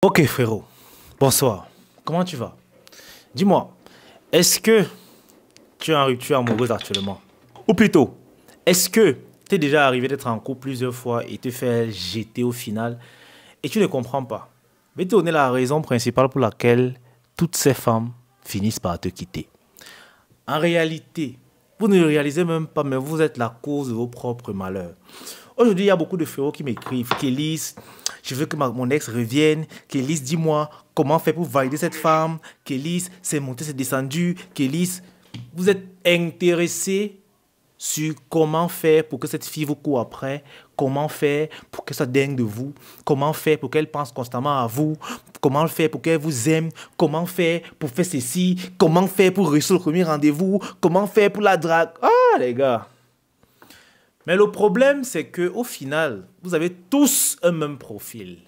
Ok frérot, bonsoir. Comment tu vas? Dis-moi, est-ce que tu es en rupture amoureuse actuellement? Ou plutôt, est-ce que tu es déjà arrivé d'être en couple plusieurs fois et te faire jeter au final et tu ne comprends pas? Je vais te donner la raison principale pour laquelle toutes ces femmes finissent par te quitter. En réalité, vous ne le réalisez même pas, mais vous êtes la cause de vos propres malheurs. Aujourd'hui, il y a beaucoup de frérots qui m'écrivent: Kélis, je veux que mon ex revienne. Kélis, dis-moi comment faire pour valider cette femme. Kélis, c'est monté, c'est descendu. Kélis, vous êtes intéressé sur comment faire pour que cette fille vous court après, comment faire pour qu'elle soit dingue de vous, comment faire pour qu'elle pense constamment à vous, comment faire pour qu'elle vous aime, comment faire pour faire ceci, comment faire pour réussir le premier rendez-vous, comment faire pour la drague. Ah les gars! Mais le problème, c'est qu'au final, vous avez tous un même profil.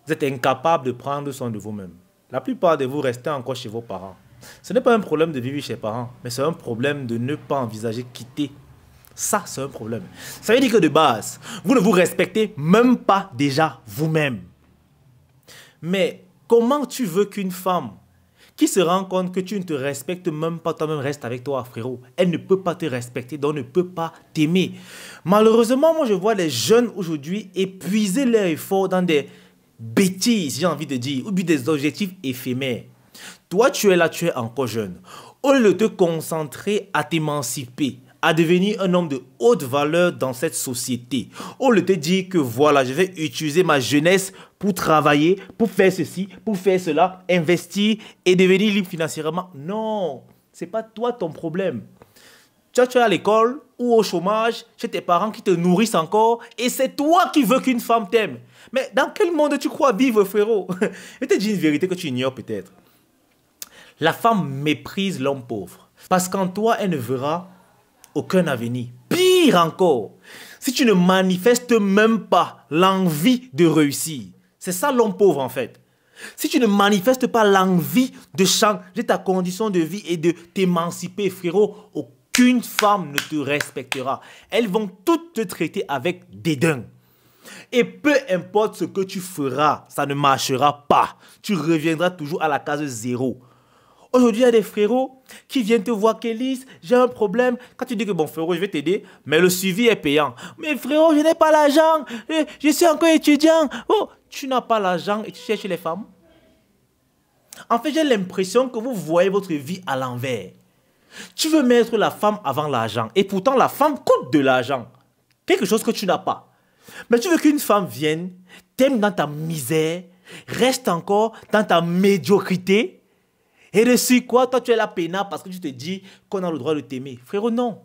Vous êtes incapable de prendre soin de vous-même. La plupart de vous restez encore chez vos parents. Ce n'est pas un problème de vivre chez les parents, mais c'est un problème de ne pas envisager quitter. Ça, c'est un problème. Ça veut dire que de base, vous ne vous respectez même pas déjà vous-même. Mais comment tu veux qu'une femme qui se rend compte que tu ne te respectes même pas toi-même reste avec toi, frérot? Elle ne peut pas te respecter, donc ne peut pas t'aimer. Malheureusement, moi, je vois les jeunes aujourd'hui épuiser leur effort dans des bêtises, j'ai envie de dire, ou bien des objectifs éphémères. Toi, tu es là, tu es encore jeune. Au lieu de te concentrer à t'émanciper, à devenir un homme de haute valeur dans cette société, au lieu de te dire que voilà, je vais utiliser ma jeunesse pour travailler, pour faire ceci, pour faire cela, investir et devenir libre financièrement. Non, ce n'est pas toi ton problème. Tu es à l'école ou au chômage, chez tes parents qui te nourrissent encore, et c'est toi qui veux qu'une femme t'aime. Mais dans quel monde tu crois vivre, frérot? Je te dis une vérité que tu ignores peut-être. La femme méprise l'homme pauvre, parce qu'en toi, elle ne verra aucun avenir. Pire encore, si tu ne manifestes même pas l'envie de réussir, c'est ça l'homme pauvre en fait. Si tu ne manifestes pas l'envie de changer ta condition de vie et de t'émanciper, frérot, aucune femme ne te respectera. Elles vont toutes te traiter avec dédain. Et peu importe ce que tu feras, ça ne marchera pas. Tu reviendras toujours à la case zéro. Aujourd'hui, il y a des frérots qui viennent te voir: Kélis, j'ai un problème. Quand tu dis que bon frérot, je vais t'aider, mais le suivi est payant. Mais frérot, je n'ai pas l'argent. Je suis encore étudiant. Oh, tu n'as pas l'argent et tu cherches les femmes? En fait, j'ai l'impression que vous voyez votre vie à l'envers. Tu veux mettre la femme avant l'argent et pourtant la femme coûte de l'argent. Quelque chose que tu n'as pas. Mais tu veux qu'une femme vienne, t'aime dans ta misère, reste encore dans ta médiocrité. Et dessus quoi, toi tu es là peinard parce que tu te dis qu'on a le droit de t'aimer. Frérot, non.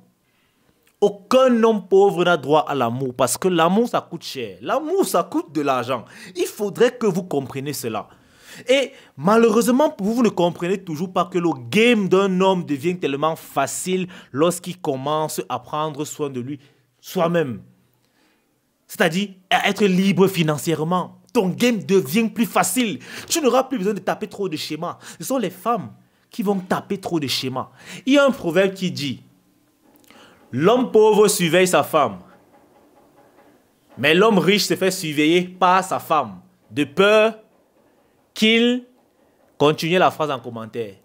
Aucun homme pauvre n'a droit à l'amour parce que l'amour, ça coûte cher. L'amour, ça coûte de l'argent. Il faudrait que vous compreniez cela. Et malheureusement, pour vous, vous ne comprenez toujours pas que le game d'un homme devient tellement facile lorsqu'il commence à prendre soin de lui soi-même. C'est-à-dire à être libre financièrement. Ton game devient plus facile. Tu n'auras plus besoin de taper trop de schémas. Ce sont les femmes qui vont taper trop de schémas. Il y a un proverbe qui dit: l'homme pauvre surveille sa femme, mais l'homme riche se fait surveiller par sa femme, de peur qu'il continue la phrase en commentaire.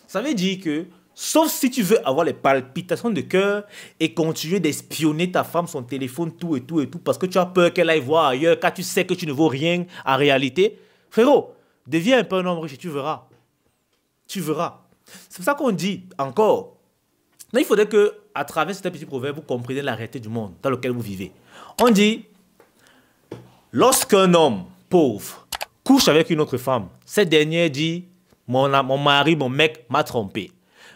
Ça veut dire que, sauf si tu veux avoir les palpitations de cœur et continuer d'espionner ta femme, son téléphone, tout et tout et tout, parce que tu as peur qu'elle aille voir ailleurs, car tu sais que tu ne vaux rien en réalité. Frérot, deviens un peu un homme riche et tu verras. Tu verras. C'est pour ça qu'on dit encore. Là, il faudrait que, à travers cet petit proverbe, vous compreniez la réalité du monde dans lequel vous vivez. On dit: lorsqu'un homme pauvre couche avec une autre femme, cette dernière dit: mon mari, mon mec m'a trompé.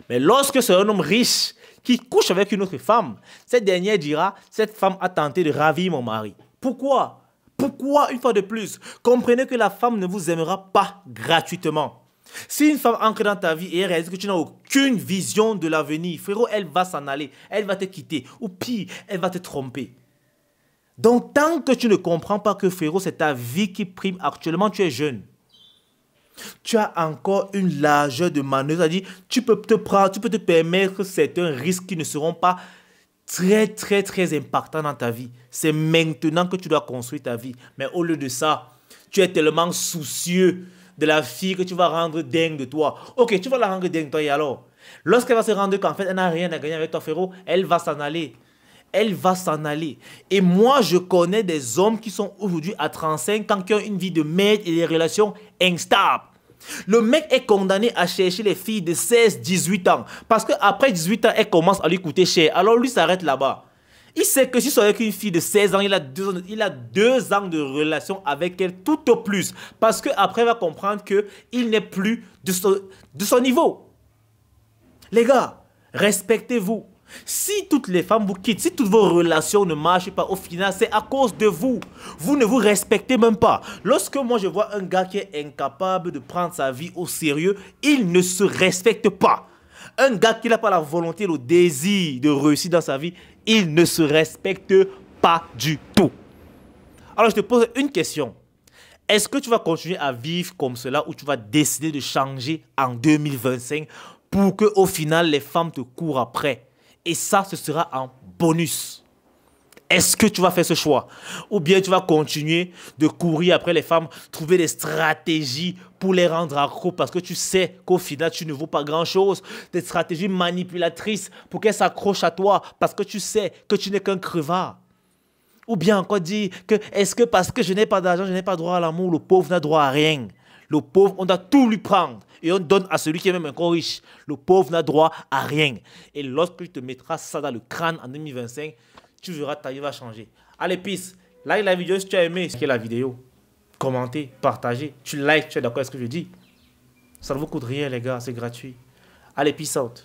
Mais lorsque c'est un homme riche qui couche avec une autre femme, cette dernière dira: cette femme a tenté de ravir mon mari. Pourquoi? Pourquoi, une fois de plus? Comprenez que la femme ne vous aimera pas gratuitement. Si une femme entre dans ta vie et elle réalise que tu n'as aucune vision de l'avenir, frérot, elle va s'en aller, elle va te quitter, ou pire, elle va te tromper. Donc, tant que tu ne comprends pas que, frérot, c'est ta vie qui prime actuellement, tu es jeune. Tu as encore une largeur de manœuvre, c'est-à-dire tu peux te permettre certains risques qui ne seront pas très impactants dans ta vie. C'est maintenant que tu dois construire ta vie. Mais au lieu de ça, Tu es tellement soucieux de la fille que tu vas rendre dingue de toi. Ok, tu vas la rendre dingue de toi et alors? Lorsqu'elle va se rendre qu'en fait, elle n'a rien à gagner avec toi, frérot, elle va s'en aller. Elle va s'en aller. Et moi, je connais des hommes qui sont aujourd'hui à 35 ans, qui ont une vie de merde et des relations instables. Le mec est condamné à chercher les filles de 16, 18 ans. Parce qu'après 18 ans, elle commence à lui coûter cher. Alors lui s'arrête là-bas. Il sait que si c'est avec une fille de 16 ans, il a 2 ans de relation avec elle tout au plus. Parce qu'après, il va comprendre qu'il n'est plus de son niveau. Les gars, respectez-vous. Si toutes les femmes vous quittent, si toutes vos relations ne marchent pas, au final, c'est à cause de vous. Vous ne vous respectez même pas. Lorsque moi, je vois un gars qui est incapable de prendre sa vie au sérieux, il ne se respecte pas. Un gars qui n'a pas la volonté, le désir de réussir dans sa vie, il ne se respecte pas du tout. Alors, je te pose une question. Est-ce que tu vas continuer à vivre comme cela ou tu vas décider de changer en 2025 pour qu'au final, les femmes te courent après? Et ça, ce sera en bonus. Est-ce que tu vas faire ce choix? Ou bien tu vas continuer de courir après les femmes, trouver des stratégies pour les rendre accros parce que tu sais qu'au final, tu ne vaux pas grand-chose. Des stratégies manipulatrices pour qu'elles s'accrochent à toi parce que tu sais que tu n'es qu'un crevard. Ou bien encore dire que est-ce que parce que je n'ai pas d'argent, je n'ai pas droit à l'amour, le pauvre n'a droit à rien. Le pauvre, on doit tout lui prendre. Et on donne à celui qui est même encore riche. Le pauvre n'a droit à rien. Et lorsque tu te mettras ça dans le crâne en 2025, tu verras ta vie va changer. Allez, peace. Like la vidéo si tu as aimé la vidéo. Commentez, partagez. Tu likes, tu es d'accord avec ce que je dis. Ça ne vous coûte rien, les gars. C'est gratuit. Allez, peace out.